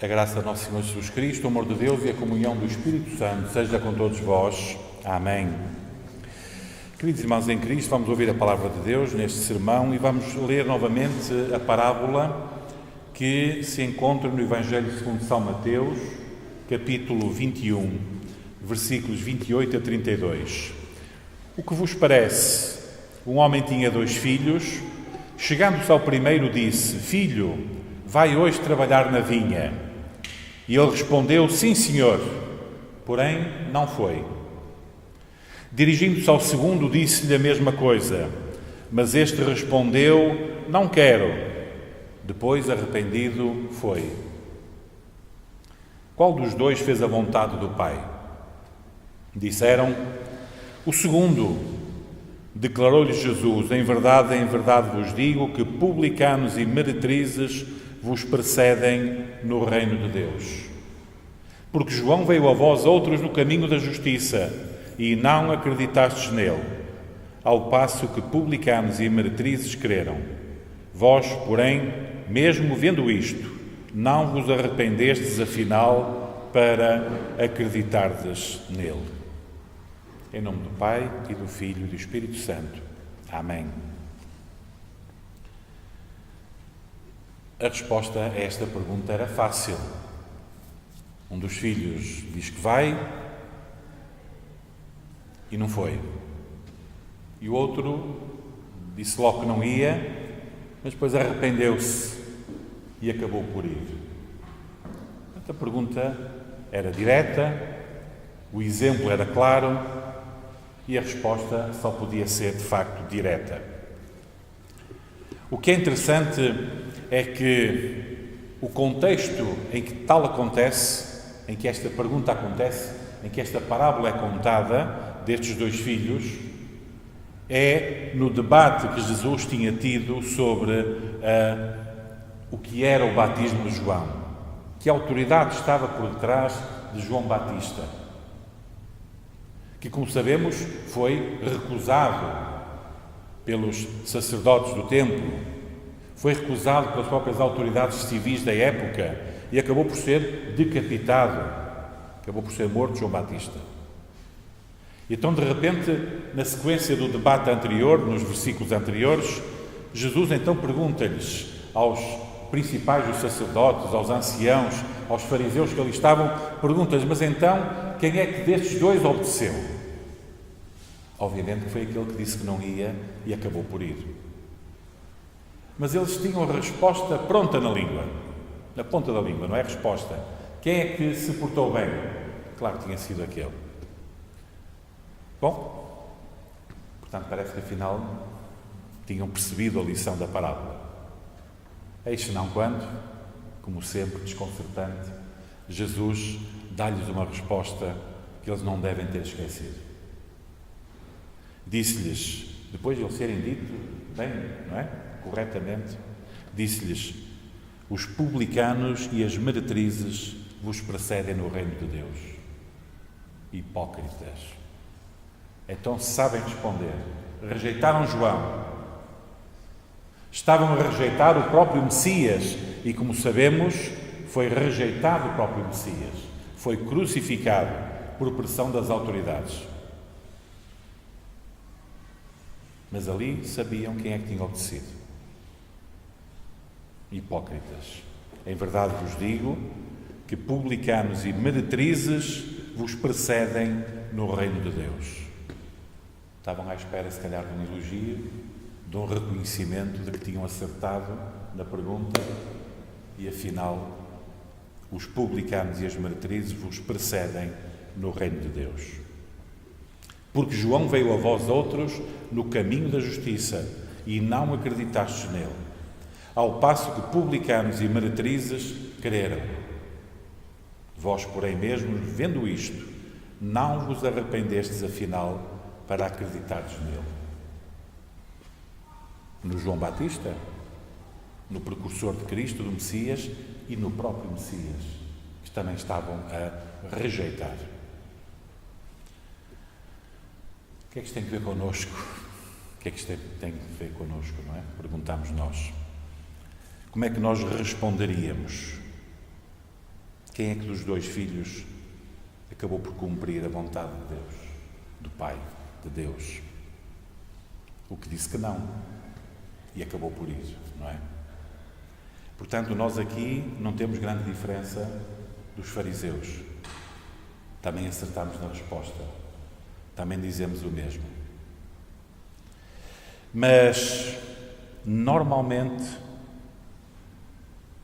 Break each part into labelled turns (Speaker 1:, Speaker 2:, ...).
Speaker 1: A graça do nosso Senhor Jesus Cristo, o amor de Deus e a comunhão do Espírito Santo seja com todos vós. Amém. Queridos irmãos em Cristo, vamos ouvir a palavra de Deus neste sermão e vamos ler novamente a parábola que se encontra no Evangelho segundo São Mateus, capítulo 21, versículos 28 a 32. O que vos parece? Um homem tinha 2 filhos. Chegando-se ao primeiro, disse: Filho, vai hoje trabalhar na vinha. E ele respondeu: Sim, senhor. Porém, não foi. Dirigindo-se ao segundo, disse-lhe a mesma coisa. Mas este respondeu: Não quero. Depois, arrependido, foi. Qual dos 2 fez a vontade do Pai? Disseram: O segundo. Declarou-lhe Jesus: em verdade vos digo que publicanos e meretrizes vos precedem no reino de Deus. Porque João veio a vós outros no caminho da justiça e não acreditastes nele, ao passo que publicanos e meretrizes creram. Vós, porém, mesmo vendo isto, não vos arrependestes afinal para acreditardes nele. Em nome do Pai, e do Filho e do Espírito Santo. Amém. A resposta a esta pergunta era fácil. Um dos filhos diz que vai e não foi. E o outro disse logo que não ia, mas depois arrependeu-se e acabou por ir. A pergunta era direta, o exemplo era claro, e a resposta só podia ser, de facto, direta. O que é interessante é que o contexto em que tal acontece, em que esta pergunta acontece, em que esta parábola é contada, destes 2 filhos, é no debate que Jesus tinha tido sobre o que era o batismo de João. Que autoridade estava por detrás de João Batista? Que, como sabemos, foi recusado pelos sacerdotes do templo, foi recusado pelas próprias autoridades civis da época e acabou por ser decapitado, acabou por ser morto João Batista. E então, de repente, na sequência do debate anterior, nos versículos anteriores, Jesus então pergunta-lhes aos principais dos sacerdotes, aos anciãos, aos fariseus que ali estavam, pergunta-lhes: mas então, quem é que destes 2 obedeceu? Obviamente que foi aquele que disse que não ia e acabou por ir. Mas eles tinham a resposta pronta na língua, na ponta da língua, não é a resposta. Quem é que se portou bem? Claro que tinha sido aquele. Bom, portanto, parece que afinal tinham percebido a lição da parábola. Eis senão quando, como sempre, desconcertante, Jesus dá-lhes uma resposta que eles não devem ter esquecido. Disse-lhes, depois de eles serem dito bem, não é? Corretamente, disse-lhes: os publicanos e as meretrizes vos precedem no reino de Deus. Hipócritas. Então sabem responder. Rejeitaram João. Estavam a rejeitar o próprio Messias e, como sabemos, foi rejeitado o próprio Messias. Foi crucificado por pressão das autoridades. Mas ali sabiam quem é que tinha obedecido. Hipócritas. Em verdade vos digo que publicanos e meretrizes vos precedem no reino de Deus. Estavam à espera, se calhar, de um elogio, de um reconhecimento de que tinham acertado na pergunta e, afinal, os publicanos e as meretrizes vos precedem no reino de Deus. Porque João veio a vós outros no caminho da justiça e não acreditastes nele, ao passo que publicanos e meretrizes creram. Vós, porém, mesmo vendo isto, não vos arrependestes afinal para acreditardes nele. No João Batista, no precursor de Cristo, do Messias, e no próprio Messias, que também estavam a rejeitar. O que é que isto tem a ver connosco? O que é que isto tem a ver connosco, não é? Perguntamos nós. Como é que nós responderíamos? Quem é que dos dois filhos acabou por cumprir a vontade de Deus, do Pai, de Deus? O que disse que não e acabou por ir, não é? Portanto, nós aqui não temos grande diferença dos fariseus. Também acertamos na resposta. Também dizemos o mesmo. Mas, normalmente,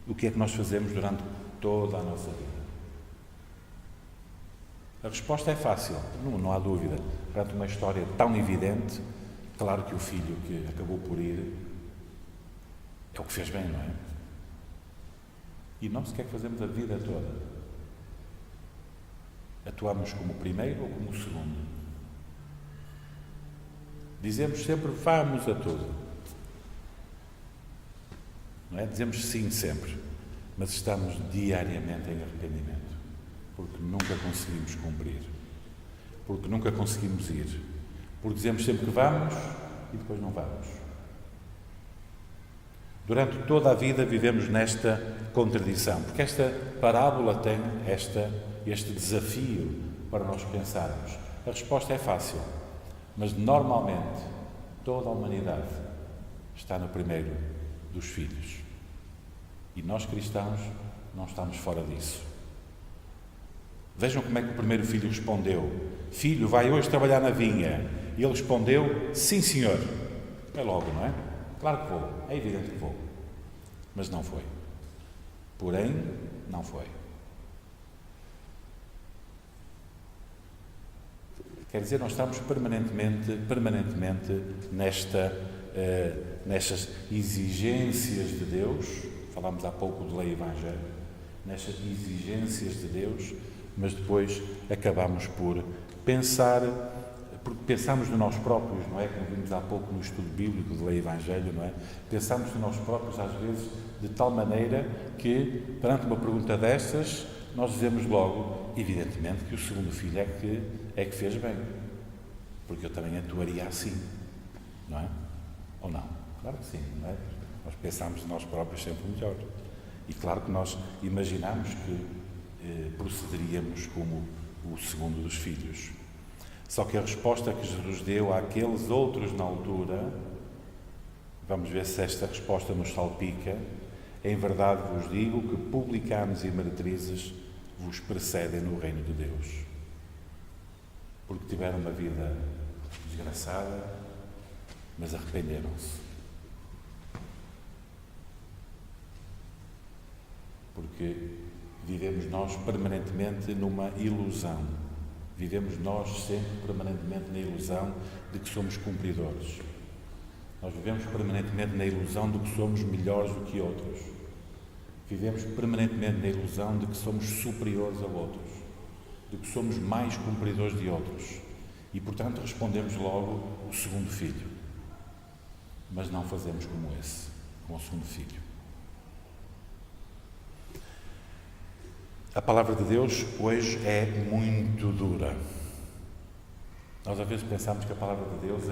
Speaker 1: o que é que nós fazemos durante toda a nossa vida? A resposta é fácil, não há dúvida. Perante uma história tão evidente, claro que o filho que acabou por ir é o que fez bem, não é? E nós o que é que fazemos a vida toda? Atuamos como o primeiro ou como o segundo? Dizemos sempre vamos a tudo. Não é? Dizemos sim sempre, mas estamos diariamente em arrependimento, porque nunca conseguimos cumprir, porque nunca conseguimos ir, porque dizemos sempre que vamos e depois não vamos. Durante toda a vida vivemos nesta contradição, porque esta parábola tem este desafio para nós pensarmos. A resposta é fácil, mas normalmente toda a humanidade está no primeiro dos filhos. E nós cristãos não estamos fora disso. Vejam como é que o primeiro filho respondeu: Filho, vai hoje trabalhar na vinha. E ele respondeu: Sim, senhor. É logo, não é? Claro que vou, é evidente que vou. Mas não foi. Porém, não foi. Quer dizer, nós estamos permanentemente nestas exigências de Deus. Falámos há pouco de lei e evangelho. Nestas exigências de Deus, mas depois acabamos por pensar, porque pensamos de nós próprios, não é? Como vimos há pouco no estudo bíblico de lei e evangelho, não é? Pensamos de nós próprios, às vezes, de tal maneira que, perante uma pergunta destas, nós dizemos logo, evidentemente, que o segundo filho é que fez bem, porque eu também atuaria assim, não é? Ou não? Claro que sim, não é? Nós pensamos de nós próprios sempre melhor. E claro que nós imaginamos que procederíamos como o segundo dos filhos. Só que a resposta que Jesus deu àqueles outros na altura, vamos ver se esta resposta nos salpica. Em verdade vos digo que publicanos e meretrizes vos precedem no reino de Deus. Porque tiveram uma vida desgraçada, mas arrependeram-se. Porque vivemos nós permanentemente numa ilusão. Vivemos nós sempre permanentemente na ilusão de que somos cumpridores. Nós vivemos permanentemente na ilusão de que somos melhores do que outros. Vivemos permanentemente na ilusão de que somos superiores a outros, de que somos mais cumpridores de outros. E, portanto, respondemos logo o segundo filho. Mas não fazemos como esse, como o segundo filho. A palavra de Deus hoje é muito dura. Nós às vezes pensamos que a palavra de Deus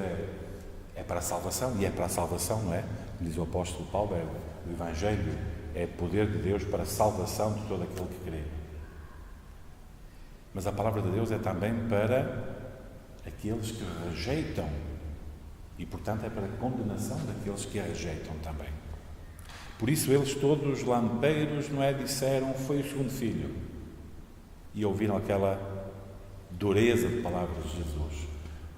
Speaker 1: é para a salvação, e é para a salvação, não é? Como diz o apóstolo Paulo, o Evangelho é poder de Deus para a salvação de todo aquele que crê. Mas a palavra de Deus é também para aqueles que rejeitam, e portanto é para a condenação daqueles que a rejeitam também. Por isso eles todos lampeiros, não é, disseram, foi o segundo filho. E ouviram aquela dureza de palavras de Jesus.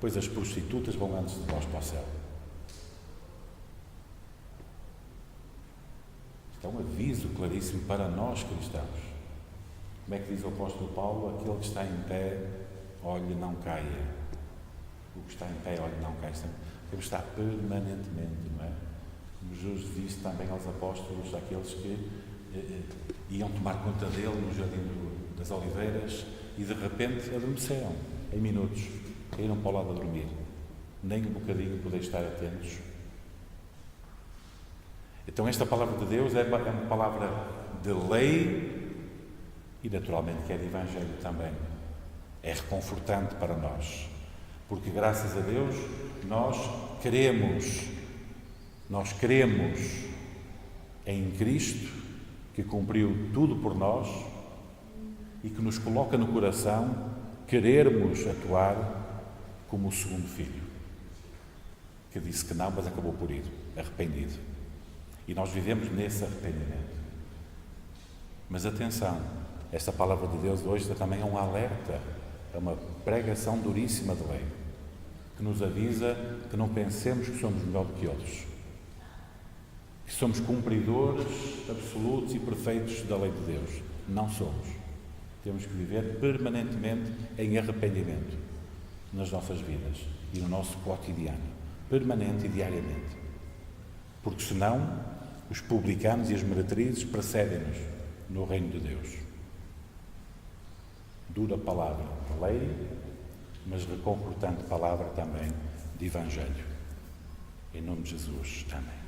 Speaker 1: Pois as prostitutas vão antes de vós para o céu. Isto é um aviso claríssimo para nós cristãos. Como é que diz o apóstolo Paulo? Aquele que está em pé, olhe, não caia. O que está em pé, olhe, não caia. Temos que estar permanentemente, não é? Como Jesus disse também aos apóstolos, àqueles que iam tomar conta dele no Jardim das Oliveiras e de repente adormeceram, em minutos, caíram para o lado a dormir. Nem um bocadinho podeis estar atentos. Então esta palavra de Deus é uma palavra de lei e naturalmente que é de Evangelho também. É reconfortante para nós, porque graças a Deus nós cremos em Cristo, que cumpriu tudo por nós, e que nos coloca no coração querermos atuar como o segundo filho, que disse que não, mas acabou por ir, arrependido. E nós vivemos nesse arrependimento. Mas atenção, esta palavra de Deus hoje também é um alerta, é uma pregação duríssima de lei, que nos avisa que não pensemos que somos melhor do que outros, que somos cumpridores absolutos e perfeitos da lei de Deus. Não somos. Temos que viver permanentemente em arrependimento nas nossas vidas e no nosso cotidiano, permanente e diariamente. Porque senão os publicanos e as meretrizes precedem-nos no reino de Deus. Dura palavra de lei, mas reconfortante palavra também de Evangelho. Em nome de Jesus. Amém.